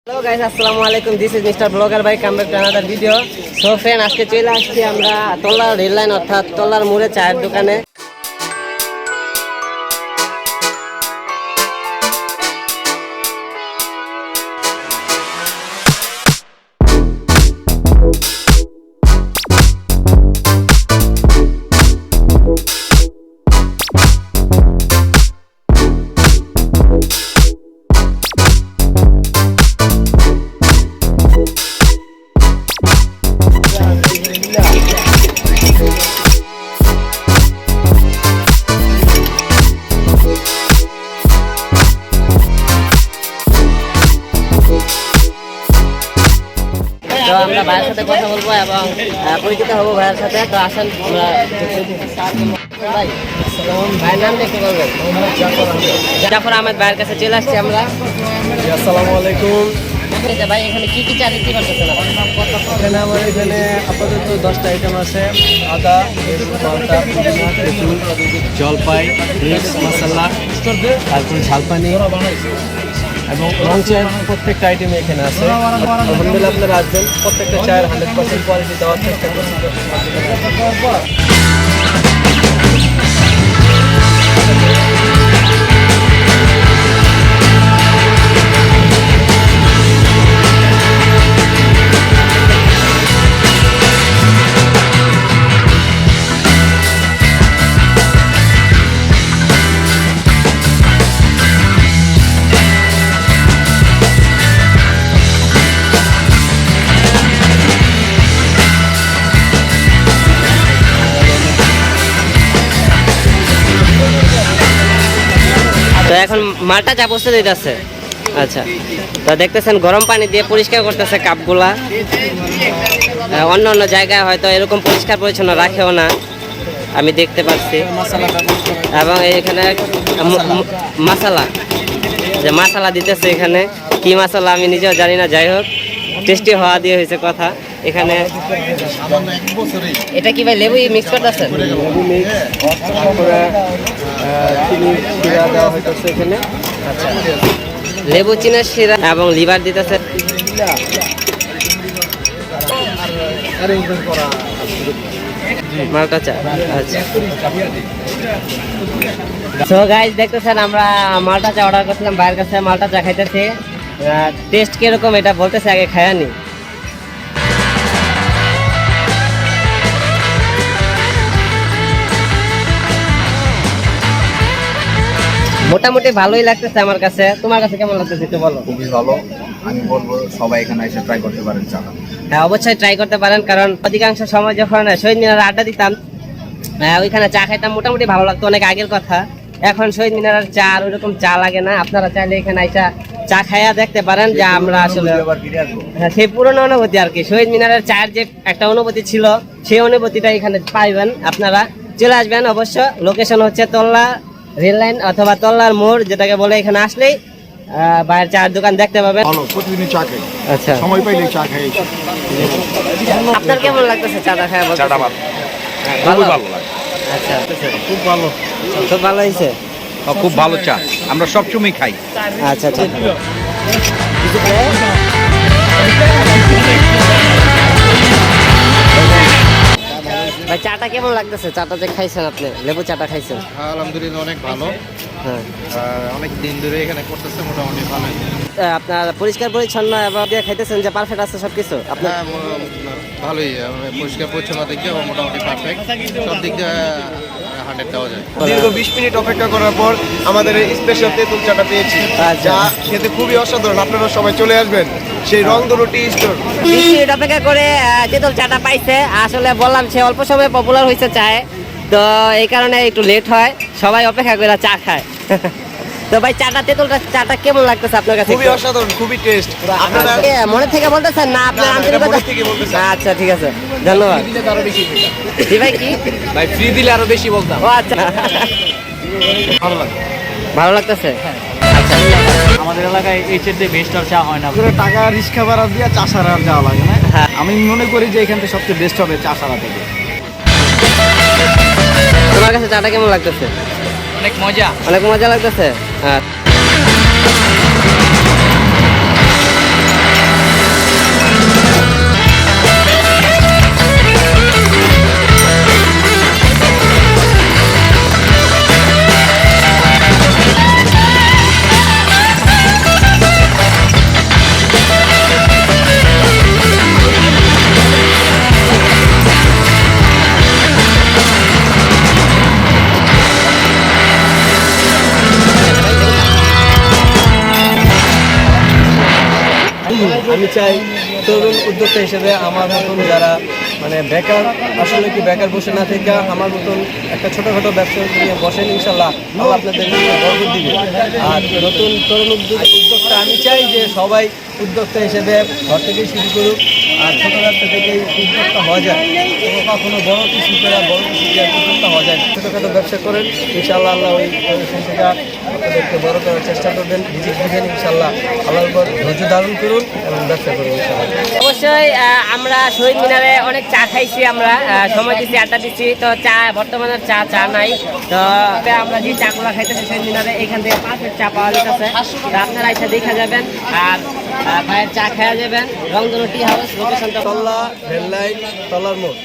Hello guys, আসসালামু আলাইকুম। This is mister blogger bye come back to another video. So friend, আজকে চলে আসছি আমরা তল্লার রেল লাইন অর্থাৎ তল্লার মোড়ে চায়ের দোকানে। তো আমরা ভাইয়ের সাথে কথা বলবো এবং পরিচিত হবো ভাইয়ের সাথে। তো আসেন আমরা ভাই, ভাইয়ের নাম দেখতে বলবেন। জাফর আহমেদ ভাইয়ের কাছে চলে আসছি আমরা। আসসালামু আলাইকুম। ভাই, এখানে কি কি চা বিক্রি করতেছেন? এখানে আমার এখানে আপাতত 10টা আইটেম আছে। আদা, মালটা, পুদিনা, তেঁতুল, জলপাই, মিক্স মশলা, তারপরে ঝালপানি এবং রং চায়ের প্রত্যেকটা আইটেম এখানে আছে। আলহামদুলিল্লাহ, আপনারা আসবেন, প্রত্যেকটা চায়ের 100% কোয়ালিটি দেওয়ার চেষ্টা করছি। তো এখন মালটা চা বসতে দিতেছে। আচ্ছা, তো দেখতেছেন গরম পানি দিয়ে পরিষ্কার করতেছে কাপগুলা। অন্য অন্য জায়গায় হয়তো এরকম পরিষ্কার পরিচ্ছন্ন রাখেও না, আমি দেখতে পাচ্ছি। এবং এখানে মশলা দিতেছে। এখানে কি মশলা আমি নিজেও জানি না, যাই হোক টেস্টি হওয়া দিয়ে হয়েছে কথা। এখানে এটা কি ভাই লেবু মিক্স করতেছেন? এখানে আচ্ছা, লেবু চিনার শিরা এবং লিভার দিতেছে। মালটা চা। আচ্ছা, সো গাইস, দেখতেছেন আমরা মালটা চা অর্ডার করছিলাম ভাইয়ের কাছে। মালটা চা খাইতেছি, টেস্ট কিরকম এটা বলতেছে, আগে খায়ানি। মোটামুটি ভালোই লাগতেছে আমার কাছে। তোমার কাছে কেমন লাগতেছে একটু বলো। খুবই ভালো, আমি বলবো সবাই এখানে এসে ট্রাই করতে পারেন চা। হ্যাঁ, অবশ্যই ট্রাই করতে পারেন, কারণ অধিকাংশ সময় যখন শহীদ মিনারে আড্ডা দিতাম, ওইখানে চা খাইতাম, মোটামুটি ভালো লাগতো, অনেক আগের কথা। এখন শহীদ মিনারের চা আর ওইরকম চা লাগে না। আপনারা চাইলে এখানে এসে চা খাইয়া দেখতে পারেন যে আমরা আসলে সেই পুরনো অনুভূতি আর কি। শহীদ মিনারের চায়ের যে একটা অনুভূতি ছিল, সেই অনুভূতিটা এখানে পাইবেন। আপনারা চলে আসবেন অবশ্য। লোকেশন হচ্ছে তল্লা রেল লাইন অথবা তল্লার মোড়, যেটাকে বলে। এখানে আসলেই বাইরের চায়ের দোকান দেখতে পাবেন। ভালো, প্রতিদিনই চা খাই। আচ্ছা, সময় পাইলেই চা খাই। আপনার কেমন লাগতেছে চাটা খায়? চাটা ভালো, ভালো ভালো লাগে। আচ্ছা, খুব ভালো, খুব ভালো হয়েছে। খুব ভালো চা, আমরা সবসময় খাই। আচ্ছা, ঠিক ভাই, চাটা কেমন লাগতেছে? চাটা যে খাইছেন আপনি, লেবু চাটা খাইছেন? আলহামদুলিল্লাহ, অনেক ভালো। হ্যাঁ, অনেক দিন ধরে এখানে করতেছে, মোটামুটি ভালো। আপনার পরিষ্কার পরিচ্ছন্ন এবং দিয়ে খাইতেছেন যে পারফেক্ট আছে সবকিছু আপনার? ভালোই, পরিষ্কার পরিচ্ছন্ন দিক দিয়ে মোটামুটি পারফেক্ট, সব দিক দিয়ে 100 দেওয়া যায়। দীর্ঘ 20 মিনিট অপেক্ষা করার পর আমাদের এই স্পেশাল তেঁতুল চাটা পেয়েছি, যা খেতে খুবই অসাধারণ। আপনারা সবাই চলে আসবেন সেই রংধনু টি স্টোর। 20 মিনিট অপেক্ষা করে তেঁতুল চাটা পাইছে। আসলে বললাম সে অল্প সময় পপুলার হয়েছে চায়, তো এই কারণে একটু লেট হয়, সবাই অপেক্ষা করে চা খায়। তো ভাই, তেঁতুলটা চাটা কেমন লাগতেছে আপনার কাছে? খুবই অসাধারণ, খুবই টেস্ট। আপনারা মনে থেকে বলতেছেন না আপনার আন্তরিকতা? মনে থেকে বলতেছি। আচ্ছা, ঠিক আছে, ধন্যবাদ। জি ভাই, কি ভাই ফ্রি দিলে আরো বেশি বলতাম। ও আচ্ছা, ভালো লাগে, ভালো লাগতেছে। আচ্ছা, আমাদের এলাকায় এই চেয়ে বেস্ট আর চা হয় না। টাকা রিক্সা ভাড়া দিয়ে চা সারা আর যাওয়া লাগে না। হ্যাঁ, আমি মনে করি যে এখান থেকে সবচেয়ে বেস্ট হবে চা সারা থেকে। তোমার কাছে চাটা কেমন লাগতেছে? অনেক মজা, অনেক মজা লাগতেছে। আমি চাই তরুণ উদ্যোক্তা হিসেবে আমার মতন যারা মানে বেকার, আসলে কি বেকার বসে না থেকে আমার মতন একটা ছোটোখাটো ব্যবসা নিয়ে বসেন, ইনশাল্লাহ আল্লাহ আপনাদের বরকত দিবে। আর নতুন তরুণ উদ্যোক্তা আমি চাই যে সবাই উদ্যোক্তা হিসেবে ঘর থেকেই শুরু করুক, আর ছোটো ব্যবসা থেকেই উদ্যোক্তা হওয়া যায়। কখনো বড় কিছু করে বড় কিছু দিয়ে উদ্যোক্তা হওয়া যায় না। ছোটোখাটো ব্যবসা করেন, ইনশাআল্লাহ আল্লাহ ওই সেটা আপনাদেরকে বড় করার চেষ্টা করবেন। নিজের বুঝেন, ইনশাআল্লাহ আল্লাহর উপর ধৈর্য ধারণ করুন এবং ব্যবসা করুন ইনশাআল্লাহ। অবশ্যই আমরা শহীদ মিনারে অনেক চা খাইছি, আমরা সময় দিচ্ছি, আড্ডা দিচ্ছি। তো চা বর্তমানে চা নাই, তো আমরা যে চাগুলা খাইতেছি শহীদ মিনারে এখান থেকে পারফেক্ট চা পাওয়া যেতেছে। তো আপনারা এসে দেখা যাবেন আর ভাইয়ের চা খাওয়া যাবেন। রংধনু টি হাউস, লোকেশনটা তল্লা রেল লাইন, তলার মোড়।